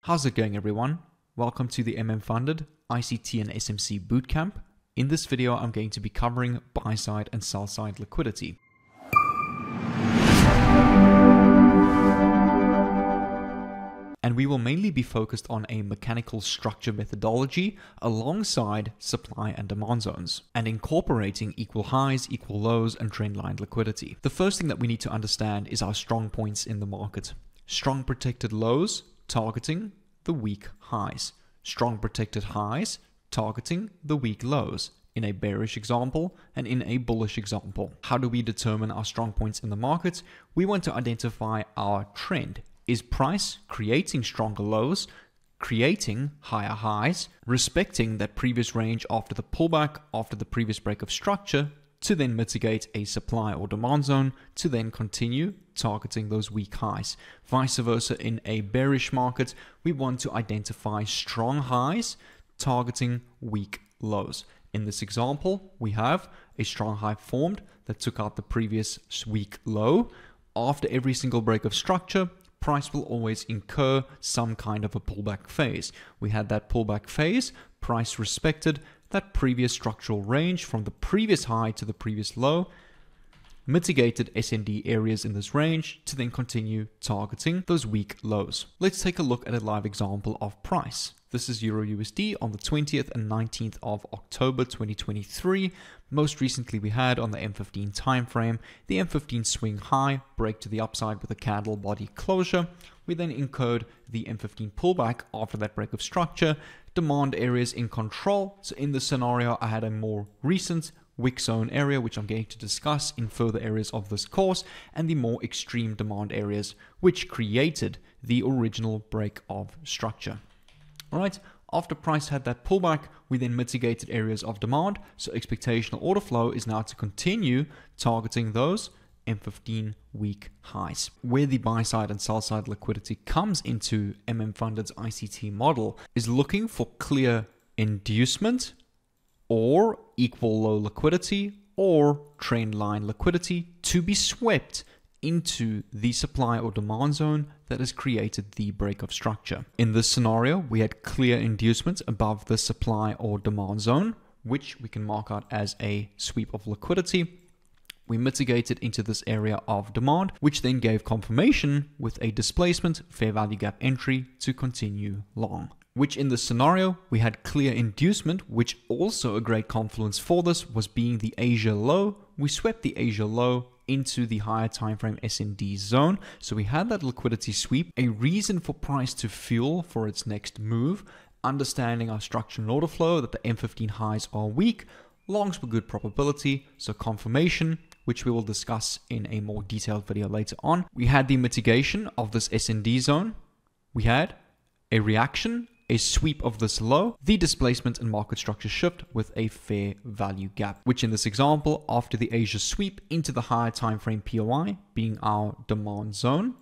How's it going, everyone? Welcome to the MMFunded ICT and SMC Bootcamp. In this video, I'm going to be covering Buyside and Sellside liquidity. And we will mainly be focused on a mechanical structure methodology alongside supply and demand zones and incorporating equal highs, equal lows, and trendline liquidity. The first thing that we need to understand is our strong points in the market. Strong protected lows targeting the weak highs. Strong protected highs targeting the weak lows in a bearish example and in a bullish example. How do we determine our strong points in the market? We want to identify our trend. Is price creating stronger lows, creating higher highs, respecting that previous range after the pullback, after the previous break of structure, to then mitigate a supply or demand zone, to then continue targeting those weak highs. Vice versa, in a bearish market, we want to identify strong highs targeting weak lows. In this example, we have a strong high formed that took out the previous weak low. After every single break of structure, price will always incur some kind of a pullback phase. We had that pullback phase, price respected that previous structural range from the previous high to the previous low, mitigated SND areas in this range to then continue targeting those weak lows. Let's take a look at a live example of price. This is Euro USD on the 20th and 19th of October 2023. Most recently we had on the M15 time frame, the M15 swing high, break to the upside with a candle body closure. We then incurred the M15 pullback after that break of structure, demand areas in control. So in this scenario, I had a more recent wick zone area, which I'm going to discuss in further areas of this course, and the more extreme demand areas, which created the original break of structure. All right, after price had that pullback, we then mitigated areas of demand. So expectational order flow is now to continue targeting those M15 weak highs. Where the buy side and sell side liquidity comes into MMFunded's ICT model is looking for clear inducement or equal low liquidity or trend line liquidity to be swept into the supply or demand zone that has created the break of structure. In this scenario, we had clear inducement above the supply or demand zone, which we can mark out as a sweep of liquidity. We mitigated into this area of demand, which then gave confirmation with a displacement fair value gap entry to continue long. Which in this scenario, we had clear inducement, which also a great confluence for this was being the Asia low. We swept the Asia low into the higher time frame SND zone. So we had that liquidity sweep, a reason for price to fuel for its next move, understanding our structure and order flow that the M15 highs are weak, longs were good probability, so confirmation, which we will discuss in a more detailed video later on. We had the mitigation of this SND zone. We had a reaction, a sweep of this low, the displacement and market structure shift with a fair value gap, which in this example, after the Asia sweep into the higher time frame POI being our demand zone,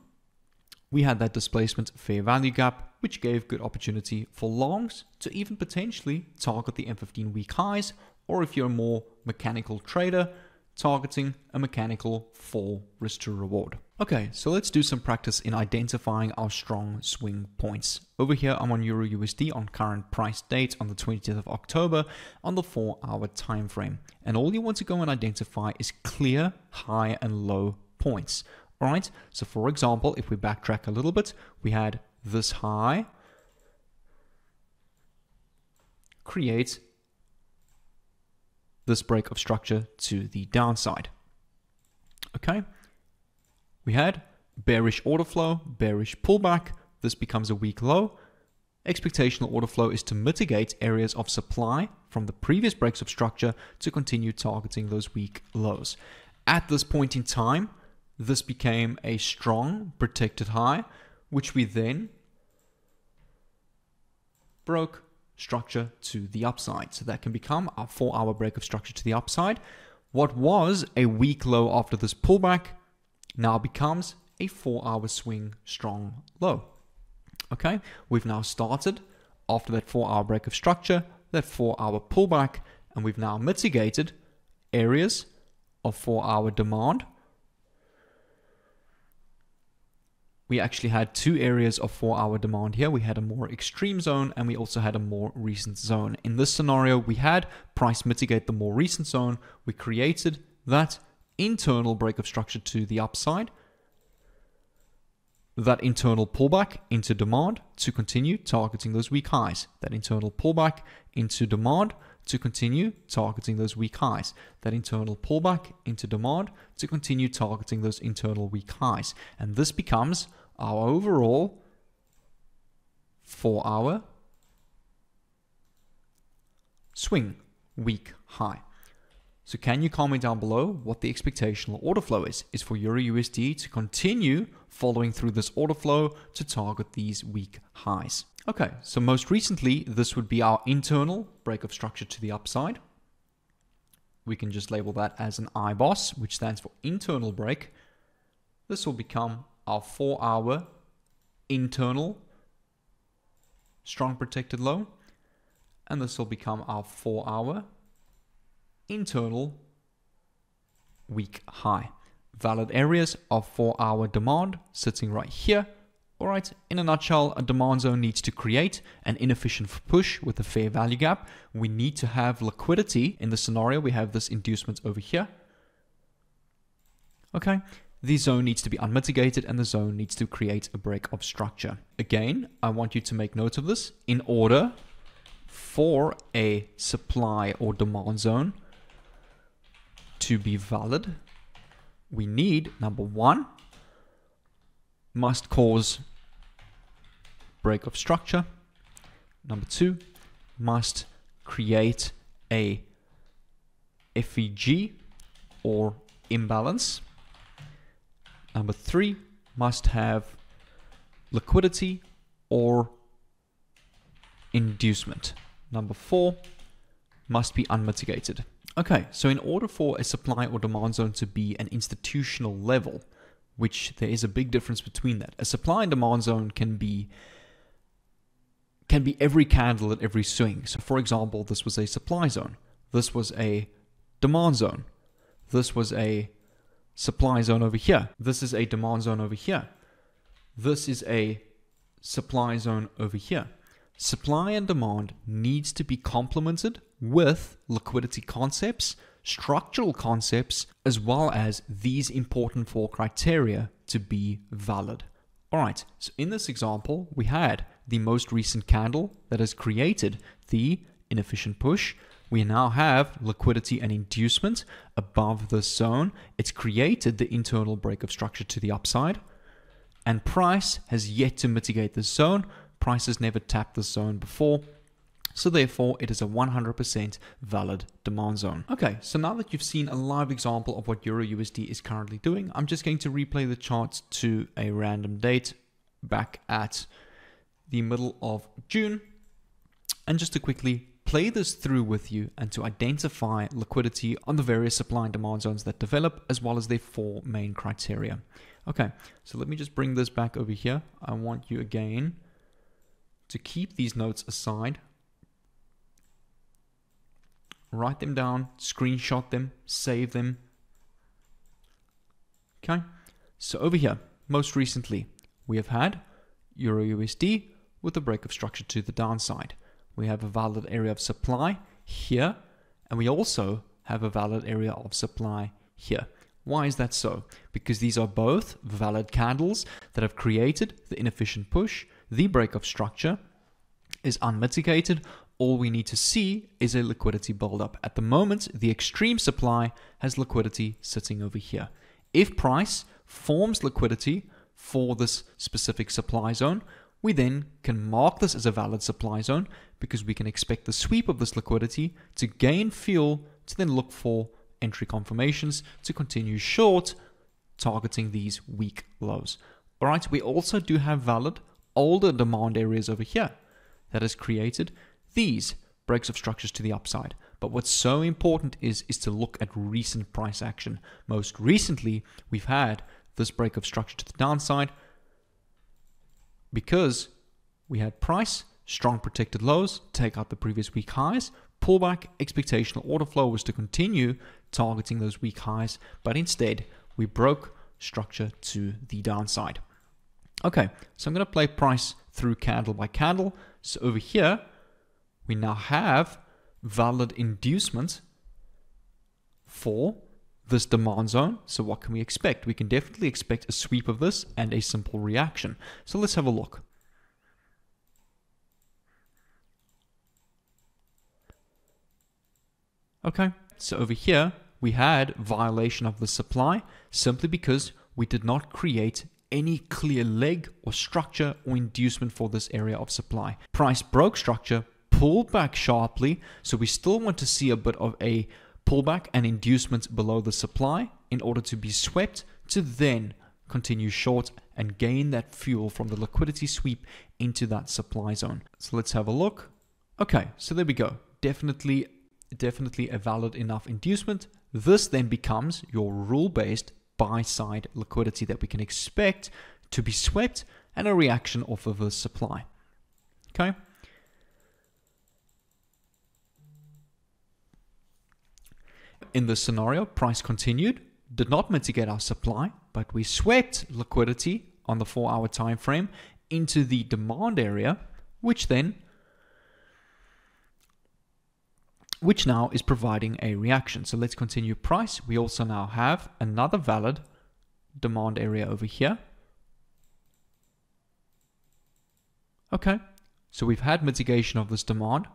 we had that displacement fair value gap, which gave good opportunity for longs to even potentially target the M15 weak highs, or if you're a more mechanical trader, targeting a mechanical fall risk to reward. Okay, so let's do some practice in identifying our strong swing points. Over here, I'm on Euro USD on current price date on the 20th of October on the 4-hour time frame. And all you want to go and identify is clear high and low points. All right, so for example, if we backtrack a little bit, we had this high create this break of structure to the downside. Okay, we had bearish order flow, bearish pullback. This becomes a weak low. Expectational order flow is to mitigate areas of supply from the previous breaks of structure to continue targeting those weak lows. At this point in time, this became a strong protected high, which we then broke structure to the upside. So that can become our 4-hour break of structure to the upside. What was a weak low after this pullback now becomes a 4-hour swing strong low. Okay, we've now started after that 4-hour break of structure, that 4-hour pullback, and we've now mitigated areas of 4-hour demand. we actually had two areas of 4-hour demand here. We had a more extreme zone and we also had a more recent zone. In this scenario, we had price mitigate the more recent zone. We created that internal break of structure to the upside, that internal pullback into demand to continue targeting those weak highs, that internal pullback into demand to continue targeting those weak highs, that internal pullback into demand to continue targeting those internal weak highs. And this becomes our overall 4-hour swing weak high. So can you comment down below what the expectational order flow is for Euro USD to continue following through this order flow to target these weak highs? Okay, so most recently, this would be our internal break of structure to the upside. We can just label that as an IBOS, which stands for internal break. This will become our 4-hour internal strong protected low. And this will become our 4-hour internal weak high. Valid areas of 4-hour demand sitting right here. All right, in a nutshell, a demand zone needs to create an inefficient push with a fair value gap. We need to have liquidity. In the scenario, we have this inducement over here. Okay, the zone needs to be unmitigated and the zone needs to create a break of structure. Again, I want you to make note of this. In order for a supply or demand zone to be valid, we need, number one, must cause break of structure. Number two, must create a FEG or imbalance. Number three, must have liquidity or inducement. Number four, must be unmitigated. Okay, so in order for a supply or demand zone to be an institutional level, which there is a big difference between that. A supply and demand zone can be every candle at every swing. So for example, this was a supply zone. This was a demand zone. This was a supply zone over here. This is a demand zone over here. This is a supply zone over here. Supply and demand needs to be complemented with liquidity concepts, structural concepts, as well as these important 4 criteria to be valid. All right, so in this example, we had the most recent candle that has created the inefficient push. We now have liquidity and inducement above this zone. It's created the internal break of structure to the upside, and price has yet to mitigate this zone. Price has never tapped this zone before. So therefore, it is a 100% valid demand zone. Okay, so now that you've seen a live example of what Euro USD is currently doing, I'm just going to replay the charts to a random date back at the middle of June. And just to quickly play this through with you and to identify liquidity on the various supply and demand zones that develop, as well as their 4 main criteria. Okay, so let me just bring this back over here. I want you again to keep these notes aside. Write them down, screenshot them, save them. Okay, so over here, most recently, we have had Euro USD with a break of structure to the downside. We have a valid area of supply here, and we also have a valid area of supply here. Why is that so? Because these are both valid candles that have created the inefficient push. The break of structure is unmitigated. All we need to see is a liquidity buildup. At the moment, the extreme supply has liquidity sitting over here. If price forms liquidity for this specific supply zone, we then can mark this as a valid supply zone because we can expect the sweep of this liquidity to gain fuel to then look for entry confirmations to continue short, targeting these weak lows. All right, we also do have valid older demand areas over here that has created these breaks of structures to the upside. But what's so important is to look at recent price action. Most recently, we've had this break of structure to the downside because we had price, strong protected lows, take out the previous weak highs, pullback, expectational order flow was to continue targeting those weak highs, but instead we broke structure to the downside. Okay, so I'm going to play price through candle by candle. So over here, we now have valid inducement for this demand zone. So what can we expect? We can definitely expect a sweep of this and a simple reaction. So let's have a look. Okay, so over here, we had violation of the supply simply because we did not create any clear leg or structure or inducement for this area of supply. Price broke structure, pulled back sharply, so we still want to see a bit of a pullback and inducement below the supply in order to be swept to then continue short and gain that fuel from the liquidity sweep into that supply zone. So let's have a look. Okay, so there we go. Definitely a valid enough inducement. This then becomes your rule-based buy-side liquidity that we can expect to be swept and a reaction off of the supply. Okay. In this scenario, price continued, did not mitigate our supply, but we swept liquidity on the 4-hour time frame into the demand area, which now is providing a reaction. So let's continue price. We also now have another valid demand area over here. Okay, so we've had mitigation of this demand,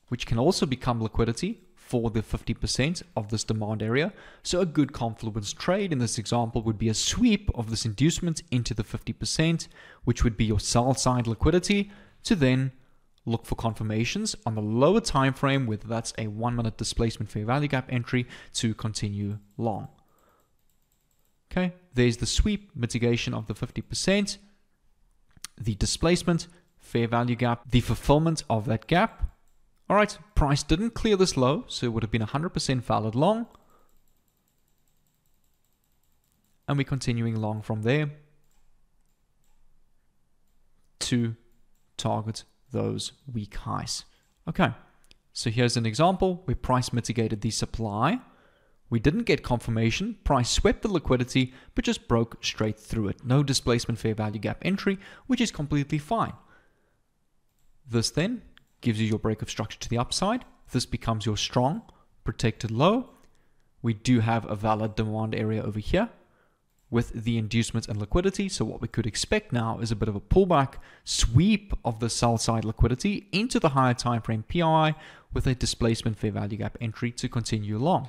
which can also become liquidity for the 50% of this demand area. So a good confluence trade in this example would be a sweep of this inducement into the 50%, which would be your sell side liquidity, to then look for confirmations on the lower time frame, whether that's a 1-minute displacement fair value gap entry, to continue long. Okay, there's the sweep, mitigation of the 50%, the displacement, fair value gap, the fulfillment of that gap. All right, price didn't clear this low, so it would have been 100% valid long. And we're continuing long from there to target those weak highs. Okay, so here's an example where price mitigated the supply. We didn't get confirmation. Price swept the liquidity, but just broke straight through it. No displacement fair value gap entry, which is completely fine. This then gives you your break of structure to the upside. This becomes your strong protected low. We do have a valid demand area over here with the inducement and liquidity. So what we could expect now is a bit of a pullback sweep of the sell side liquidity into the higher time frame PI with a displacement fair value gap entry to continue long.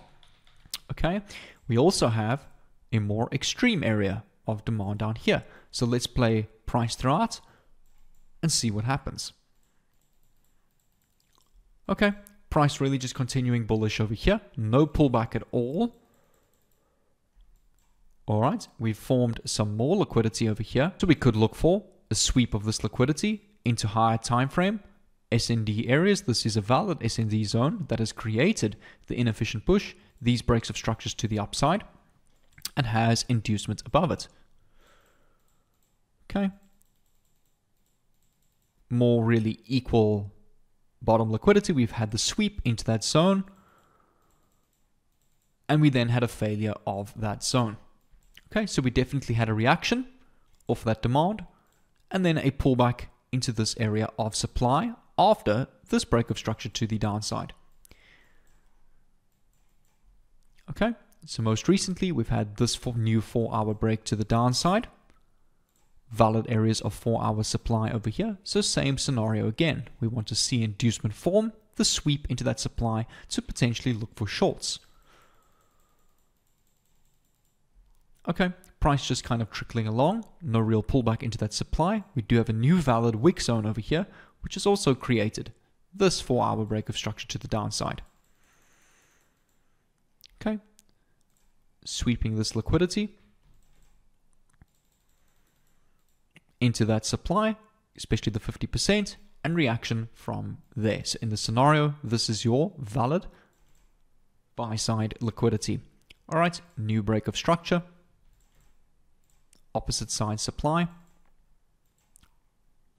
Okay, we also have a more extreme area of demand down here. So let's play price throughout and see what happens. Okay, price really just continuing bullish over here. No pullback at all. All right, we've formed some more liquidity over here. So we could look for a sweep of this liquidity into higher time frame SND areas. This is a valid SND zone that has created the inefficient push, these breaks of structures to the upside, and has inducement above it. Okay. More really equal bottom liquidity. We've had the sweep into that zone, and we then had a failure of that zone. Okay, so we definitely had a reaction off that demand, and then a pullback into this area of supply after this break of structure to the downside. Okay, so most recently we've had this new 4-hour break to the downside. Valid areas of 4-hour supply over here. So same scenario again. We want to see inducement form, the sweep into that supply to potentially look for shorts. Okay, price just kind of trickling along. No real pullback into that supply. We do have a new valid wick zone over here, which has also created this 4-hour break of structure to the downside. Okay, sweeping this liquidity into that supply, especially the 50%, and reaction from there. So in the scenario, this is your valid buy side liquidity. All right, new break of structure, opposite side supply.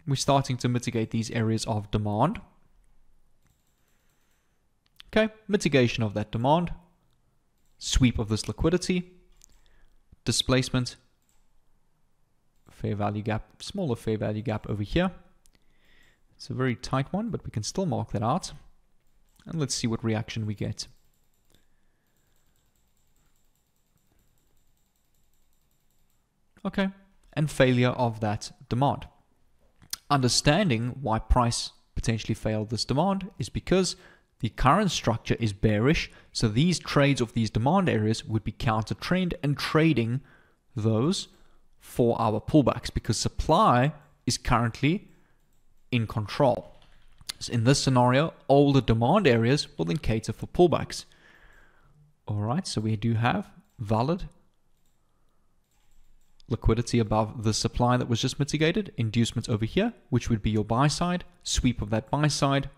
We're starting to mitigate these areas of demand. Okay, mitigation of that demand, sweep of this liquidity, displacement, fair value gap, smaller fair value gap over here. It's a very tight one, but we can still mark that out. And let's see what reaction we get. Okay, and failure of that demand. Understanding why price potentially failed this demand is because the current structure is bearish, so these trades of these demand areas would be counter trend and trading those 4-hour pullbacks because supply is currently in control. So in this scenario, all the demand areas will then cater for pullbacks. All right, so we do have valid liquidity above the supply that was just mitigated, inducement over here, which would be your buy side, sweep of that buy side,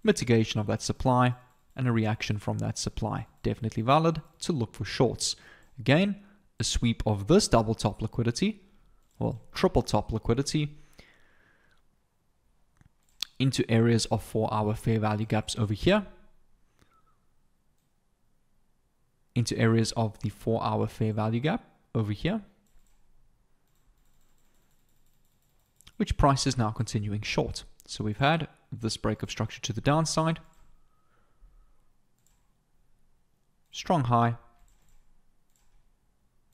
mitigation of that supply, and a reaction from that supply. Definitely valid to look for shorts. Again, a sweep of this double top liquidity, well, triple top liquidity, into areas of 4-hour fair value gaps over here, into areas of the 4-hour fair value gap over here, which price is now continuing short. So we've had this break of structure to the downside, strong high,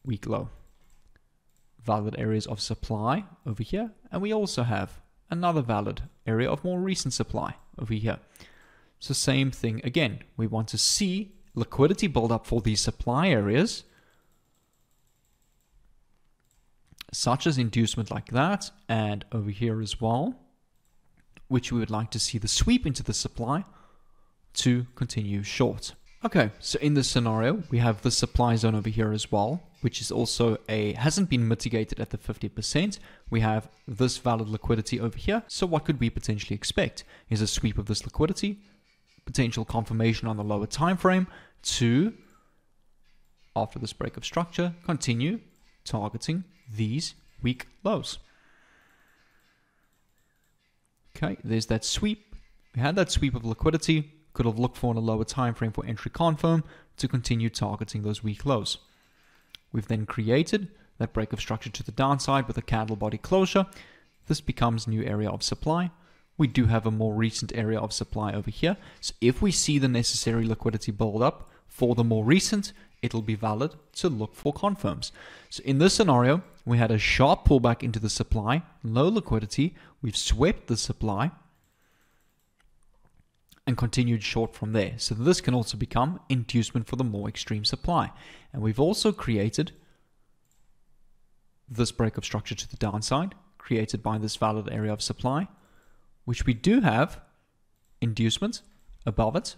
weak low, valid areas of supply over here, and we also have another valid area of more recent supply over here. So same thing again, we want to see liquidity build up for these supply areas, such as inducement like that, and over here as well, which we would like to see the sweep into the supply to continue short. Okay, so in this scenario, we have the supply zone over here as well, which is also hasn't been mitigated at the 50%. We have this valid liquidity over here. So what could we potentially expect is a sweep of this liquidity, potential confirmation on the lower time frame to, after this break of structure, continue targeting these weak lows. Okay, there's that sweep. We had that sweep of liquidity. Could have looked for on a lower time frame for entry confirm to continue targeting those weak lows. We've then created that break of structure to the downside with a candle body closure. This becomes new area of supply. We do have a more recent area of supply over here. So if we see the necessary liquidity build up for the more recent, it'll be valid to look for confirms. So in this scenario, we had a sharp pullback into the supply, low liquidity. We've swept the supply and continued short from there. So this can also become inducement for the more extreme supply. And we've also created this break of structure to the downside, created by this valid area of supply, which we do have inducement above it.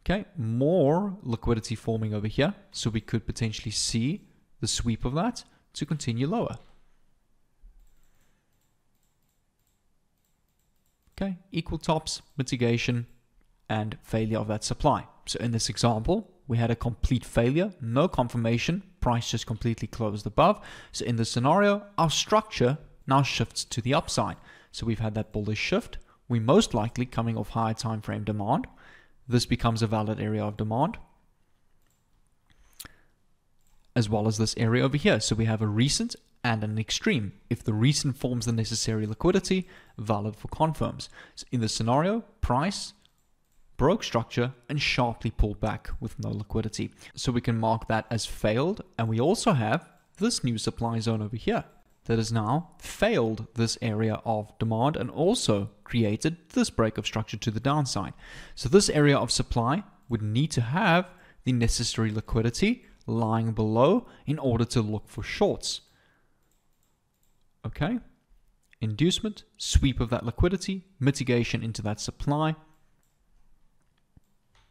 Okay, more liquidity forming over here. So we could potentially see the sweep of that to continue lower. Okay, equal tops, mitigation, and failure of that supply. So in this example, we had a complete failure, no confirmation, price just completely closed above. So in this scenario, our structure now shifts to the upside. So we've had that bullish shift. We most likely coming off higher time frame demand. This becomes a valid area of demand, as well as this area over here. So we have a recent and an extreme. If the recent forms the necessary liquidity, valid for confirms. So in this scenario, price broke structure and sharply pulled back with no liquidity. So we can mark that as failed. And we also have this new supply zone over here that has now failed this area of demand and also created this break of structure to the downside. So this area of supply would need to have the necessary liquidity lying below in order to look for shorts. Okay, inducement, sweep of that liquidity, mitigation into that supply.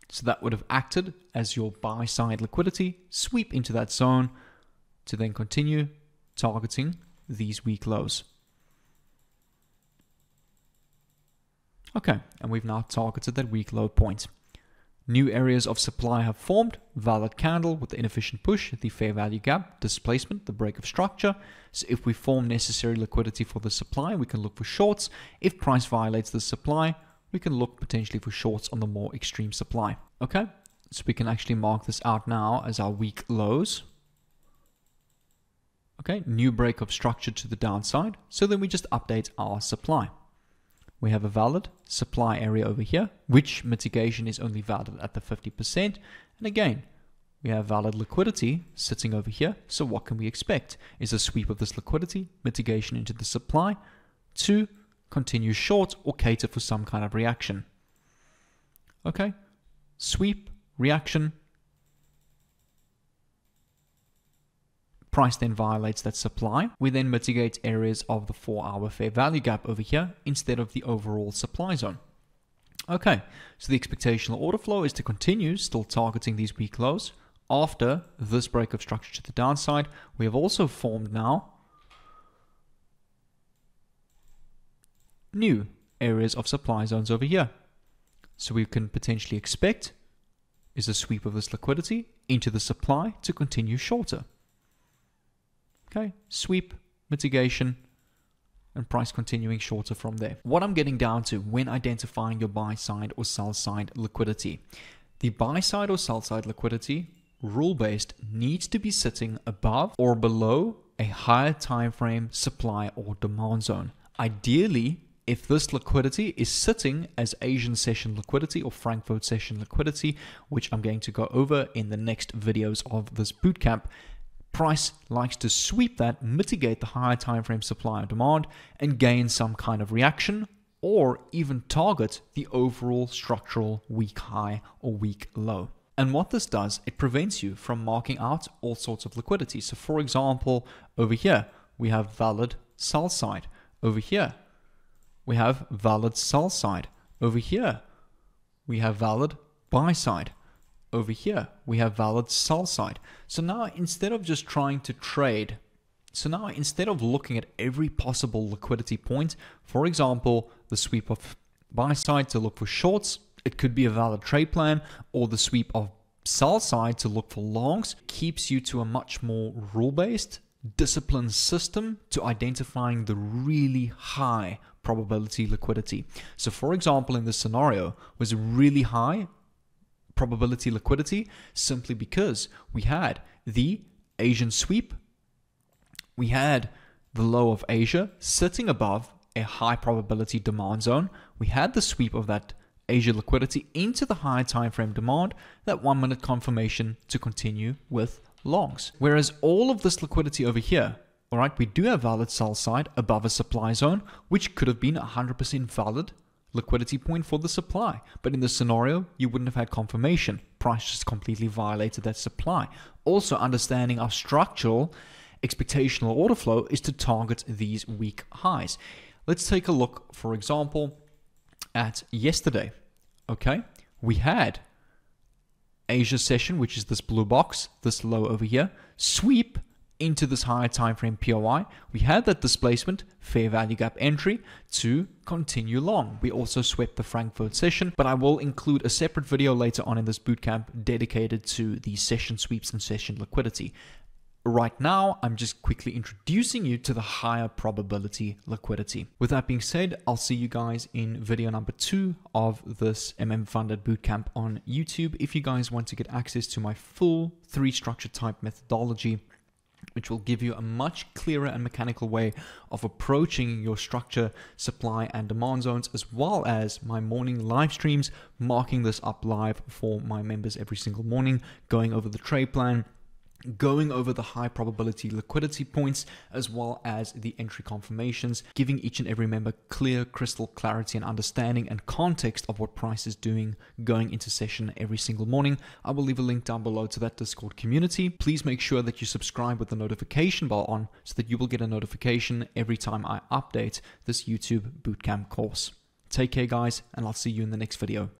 So that would have acted as your buy side liquidity, sweep into that zone to then continue targeting these weak lows. Okay, and we've now targeted that weak low point. New areas of supply have formed, valid candle with the inefficient push, the fair value gap, displacement, the break of structure. So if we form necessary liquidity for the supply, we can look for shorts. If price violates the supply, we can look potentially for shorts on the more extreme supply. Okay, so we can actually mark this out now as our weak lows. Okay, new break of structure to the downside. So then we just update our supply. We have a valid supply area over here, which mitigation is only valid at the 50%. And again, we have valid liquidity sitting over here. So what can we expect? Is a sweep of this liquidity, mitigation into the supply to continue short or cater for some kind of reaction. Okay, sweep, reaction. Price then violates that supply. We then mitigate areas of the 4-hour fair value gap over here instead of the overall supply zone. Okay, so the expectational order flow is to continue still targeting these weak lows. After this break of structure to the downside, we have also formed now new areas of supply zones over here. So we can potentially expect is a sweep of this liquidity into the supply to continue shorter. Okay, sweep, mitigation, and price continuing shorter from there. What I'm getting down to when identifying your buy side or sell side liquidity. The buy side or sell side liquidity, rule-based, needs to be sitting above or below a higher time frame supply or demand zone. Ideally, if this liquidity is sitting as Asian session liquidity or Frankfurt session liquidity, which I'm going to go over in the next videos of this bootcamp, price likes to sweep that, mitigate the higher time frame supply or demand, and gain some kind of reaction, or even target the overall structural weak high or weak low. And what this does, it prevents you from marking out all sorts of liquidity. So for example, over here, we have valid sell side. Over here, we have valid sell side. Over here, we have valid buy side. Over here, we have valid sell side. So now instead of just trying to trade, instead of looking at every possible liquidity point, for example, the sweep of buy side to look for shorts, it could be a valid trade plan, or the sweep of sell side to look for longs, keeps you to a much more rule-based, disciplined system to identifying the really high probability liquidity. So for example, in this scenario, was a really high probability liquidity simply because we had the Asian sweep, we had the low of Asia sitting above a high probability demand zone, we had the sweep of that Asia liquidity into the high time frame demand, that 1 minute confirmation to continue with longs. Whereas all of this liquidity over here, all right, we do have valid sell side above a supply zone, which could have been 100% valid liquidity point for the supply. But in this scenario, you wouldn't have had confirmation. Price just completely violated that supply. Also, understanding our structural expectational order flow is to target these weak highs. Let's take a look, for example, at yesterday. Okay, we had Asia session, which is this blue box, this low over here, sweep into this higher time frame POI. We had that displacement, fair value gap entry to continue long. We also swept the Frankfurt session, but I will include a separate video later on in this bootcamp dedicated to the session sweeps and session liquidity. Right now, I'm just quickly introducing you to the higher probability liquidity. With that being said, I'll see you guys in video number 2 of this MMFunded bootcamp on YouTube. If you guys want to get access to my full 3 structure type methodology, which will give you a much clearer and mechanical way of approaching your structure, supply, and demand zones, as well as my morning live streams, marking this up live for my members every single morning, going over the trade plan, going over the high probability liquidity points, as well as the entry confirmations, giving each and every member clear, crystal clarity and understanding and context of what price is doing going into session every single morning. I will leave a link down below to that Discord community. Please make sure that you subscribe with the notification bell on so that you will get a notification every time I update this YouTube bootcamp course. Take care, guys, and I'll see you in the next video.